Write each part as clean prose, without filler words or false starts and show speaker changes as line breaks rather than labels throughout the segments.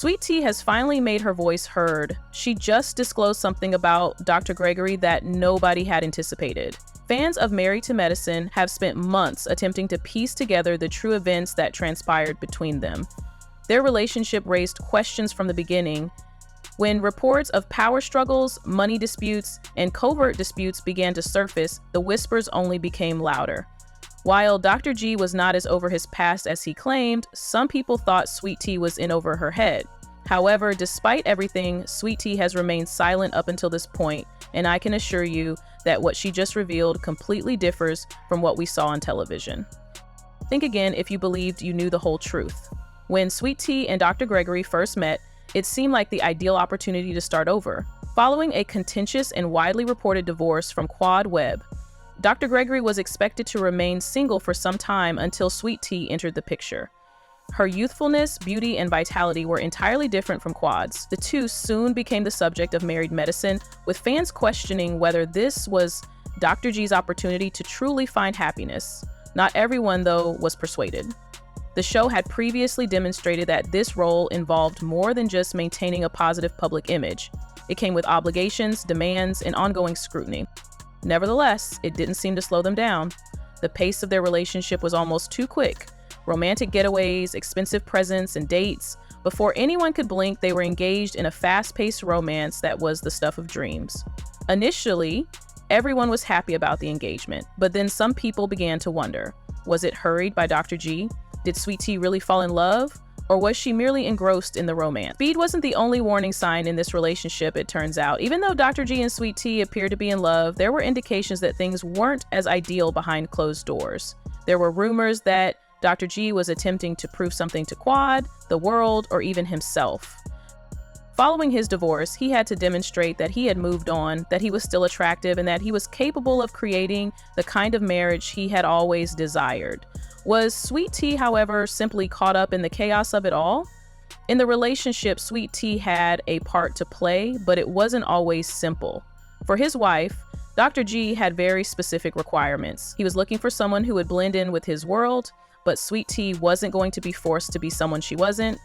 Sweet Tea has finally made her voice heard. She just disclosed something about Dr. Gregory that nobody had anticipated. Fans of Married to Medicine have spent months attempting to piece together the true events that transpired between them. Their relationship raised questions from the beginning. When reports of power struggles, money disputes, and covert disputes began to surface, the whispers only became louder. While Dr. G was not as over his past as he claimed, some people thought Sweet Tea was in over her head. However, despite everything, Sweet Tea has remained silent up until this point, and I can assure you that what she just revealed completely differs from what we saw on television. Think again if you believed you knew the whole truth. When Sweet Tea and Dr. Gregory first met, it seemed like the ideal opportunity to start over. Following a contentious and widely reported divorce from Quad Web, Dr. Gregory was expected to remain single for some time until Sweet Tea entered the picture. Her youthfulness, beauty, and vitality were entirely different from Quad's. The two soon became the subject of Married Medicine, with fans questioning whether this was Dr. G's opportunity to truly find happiness. Not everyone, though, was persuaded. The show had previously demonstrated that this role involved more than just maintaining a positive public image. It came with obligations, demands, and ongoing scrutiny. Nevertheless, it didn't seem to slow them down. The pace of their relationship was almost too quick. Romantic getaways, expensive presents, and dates. Before anyone could blink, they were engaged in a fast-paced romance that was the stuff of dreams. Initially, everyone was happy about the engagement, but then some people began to wonder, was it hurried by Dr. G? Did Sweet Tea really fall in love? Or was she merely engrossed in the romance? Speed wasn't the only warning sign in this relationship, it turns out. Even though Dr. G and Sweet Tea appeared to be in love, there were indications that things weren't as ideal behind closed doors. There were rumors that Dr. G was attempting to prove something to Quad, the world, or even himself. Following his divorce, he had to demonstrate that he had moved on, that he was still attractive, and that he was capable of creating the kind of marriage he had always desired. Was Sweet Tea, however, simply caught up in the chaos of it all? In the relationship, Sweet Tea had a part to play, but it wasn't always simple. For his wife, Dr. G had very specific requirements. He was looking for someone who would blend in with his world, but Sweet Tea wasn't going to be forced to be someone she wasn't.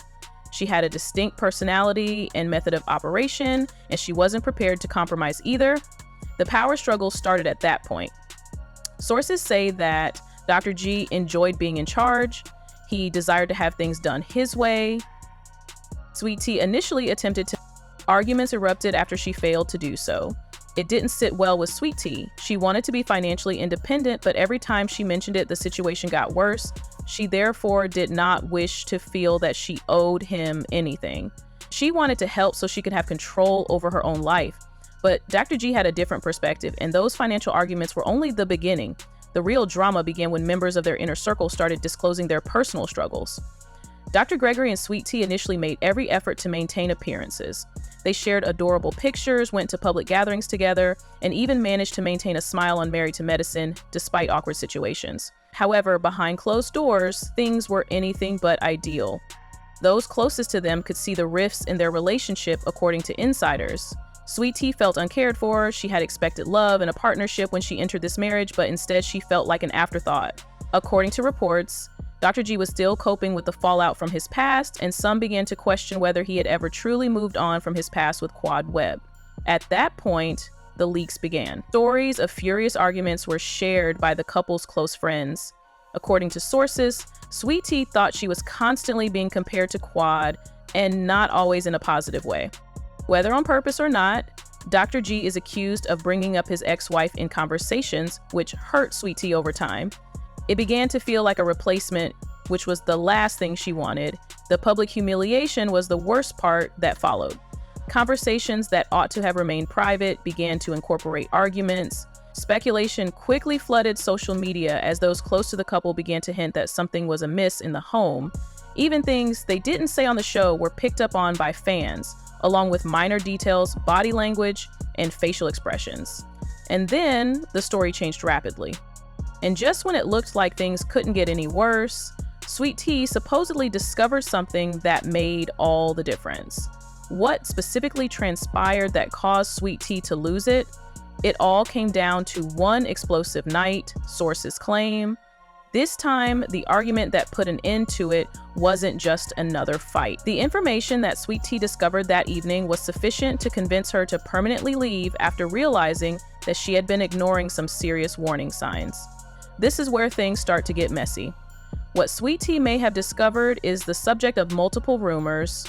She had a distinct personality and method of operation, and she wasn't prepared to compromise either. The power struggle started at that point. Sources say that Dr. G enjoyed being in charge. He desired to have things done his way. Sweet Tea initially attempted to. Arguments erupted after she failed to do so. It didn't sit well with Sweet Tea. She wanted to be financially independent, but every time she mentioned it, the situation got worse. She therefore did not wish to feel that she owed him anything. She wanted to help so she could have control over her own life. But Dr. G had a different perspective, and those financial arguments were only the beginning. The real drama began when members of their inner circle started disclosing their personal struggles. Dr. Gregory and Sweet Tea initially made every effort to maintain appearances. They shared adorable pictures, went to public gatherings together, and even managed to maintain a smile on Married to Medicine despite awkward situations. However, behind closed doors, things were anything but ideal. Those closest to them could see the rifts in their relationship, according to insiders. Sweet Tea felt uncared for. She had expected love and a partnership when she entered this marriage, but instead she felt like an afterthought. According to reports, Dr. G was still coping with the fallout from his past, and some began to question whether he had ever truly moved on from his past with Quad Web. At that point, the leaks began. Stories of furious arguments were shared by the couple's close friends. According to sources, Sweet Tea thought she was constantly being compared to Quad, and not always in a positive way. Whether on purpose or not, Dr. G is accused of bringing up his ex-wife in conversations, which hurt Sweet Tea over time. It began to feel like a replacement, which was the last thing she wanted. The public humiliation was the worst part that followed. Conversations that ought to have remained private began to incorporate arguments. Speculation quickly flooded social media as those close to the couple began to hint that something was amiss in the home. Even things they didn't say on the show were picked up on by fans, along with minor details, body language, and facial expressions. And then the story changed rapidly. And just when it looked like things couldn't get any worse, Sweet Tea supposedly discovered something that made all the difference. What specifically transpired that caused Sweet Tea to lose it? It all came down to one explosive night, sources claim. This time, the argument that put an end to it wasn't just another fight. The information that Sweet Tea discovered that evening was sufficient to convince her to permanently leave after realizing that she had been ignoring some serious warning signs. This is where things start to get messy. What Sweet Tea may have discovered is the subject of multiple rumors.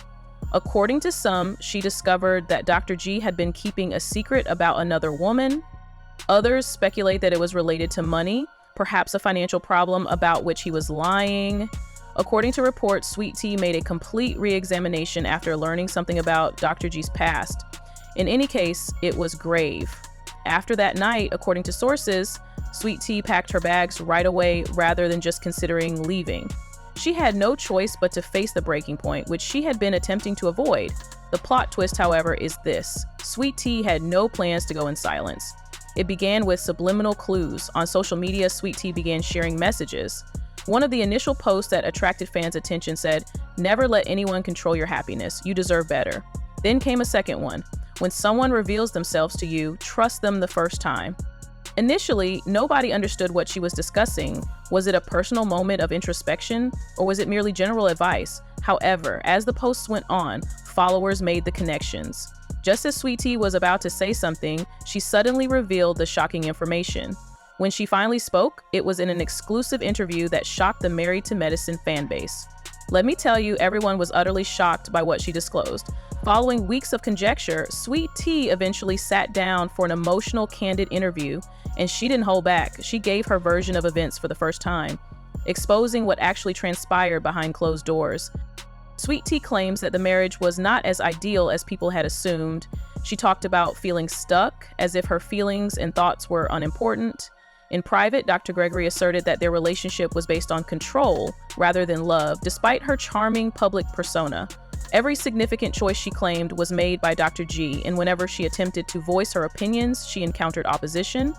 According to some, she discovered that Dr. G had been keeping a secret about another woman. Others speculate that it was related to money, perhaps a financial problem about which he was lying. According to reports, Sweet Tea made a complete re-examination after learning something about Dr. G's past. In any case, it was grave. After that night, according to sources, Sweet Tea packed her bags right away rather than just considering leaving. She had no choice but to face the breaking point, which she had been attempting to avoid. The plot twist, however, is this: Sweet Tea had no plans to go in silence. It began with subliminal clues. On social media, Sweet Tea began sharing messages. One of the initial posts that attracted fans' attention said, "Never let anyone control your happiness. You deserve better." Then came a second one. "When someone reveals themselves to you, trust them the first time." Initially, nobody understood what she was discussing. Was it a personal moment of introspection, or was it merely general advice? However, as the posts went on, followers made the connections. Just as Sweet Tea was about to say something, she suddenly revealed the shocking information. When she finally spoke, it was in an exclusive interview that shocked the Married to Medicine fan base. Let me tell you, everyone was utterly shocked by what she disclosed. Following weeks of conjecture, Sweet Tea eventually sat down for an emotional, candid interview, and she didn't hold back. She gave her version of events for the first time, exposing what actually transpired behind closed doors. Sweet Tea claims that the marriage was not as ideal as people had assumed. She talked about feeling stuck, as if her feelings and thoughts were unimportant. In private, Dr. Gregory asserted that their relationship was based on control rather than love, despite her charming public persona. Every significant choice, she claimed, was made by Dr. G, and whenever she attempted to voice her opinions, she encountered opposition.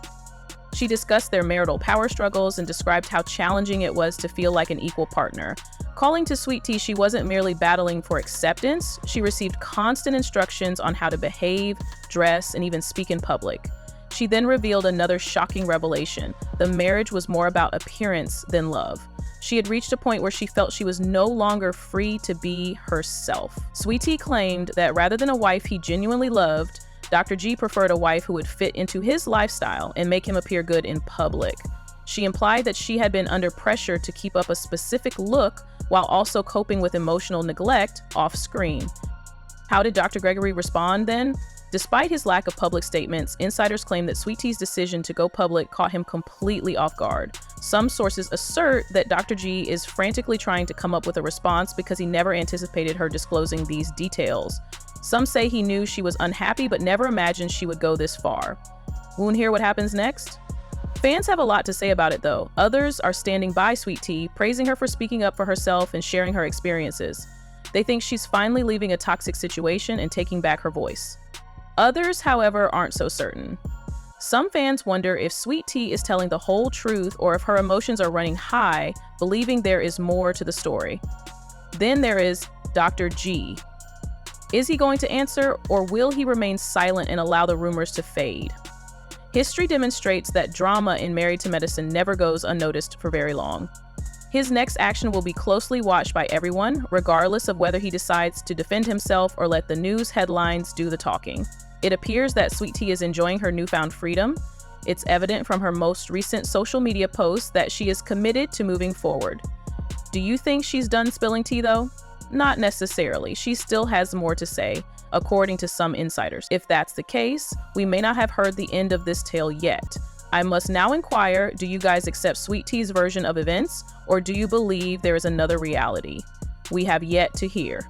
She discussed their marital power struggles and described how challenging it was to feel like an equal partner. Calling to Sweet Tea, she wasn't merely battling for acceptance, she received constant instructions on how to behave, dress, and even speak in public. She then revealed another shocking revelation: the marriage was more about appearance than love. She had reached a point where she felt she was no longer free to be herself. Sweet Tea claimed that rather than a wife he genuinely loved, Dr. G preferred a wife who would fit into his lifestyle and make him appear good in public. She implied that she had been under pressure to keep up a specific look while also coping with emotional neglect off screen. How did Dr. Gregory respond then? Despite his lack of public statements, insiders claim that Sweet Tea's decision to go public caught him completely off guard. Some sources assert that Dr. G is frantically trying to come up with a response because he never anticipated her disclosing these details. Some say he knew she was unhappy but never imagined she would go this far. Won't hear what happens next? Fans have a lot to say about it though. Others are standing by Sweet Tea, praising her for speaking up for herself and sharing her experiences. They think she's finally leaving a toxic situation and taking back her voice. Others, however, aren't so certain. Some fans wonder if Sweet Tea is telling the whole truth or if her emotions are running high, believing there is more to the story. Then there is Dr. G. Is he going to answer, or will he remain silent and allow the rumors to fade? History demonstrates that drama in Married to Medicine never goes unnoticed for very long. His next action will be closely watched by everyone, regardless of whether he decides to defend himself or let the news headlines do the talking. It appears that Sweet Tea is enjoying her newfound freedom. It's evident from her most recent social media posts that she is committed to moving forward. Do you think she's done spilling tea though? Not necessarily. She still has more to say, according to some insiders. If that's the case, we may not have heard the end of this tale yet. I must now inquire, do you guys accept Sweet Tea's version of events, or do you believe there is another reality? We have yet to hear.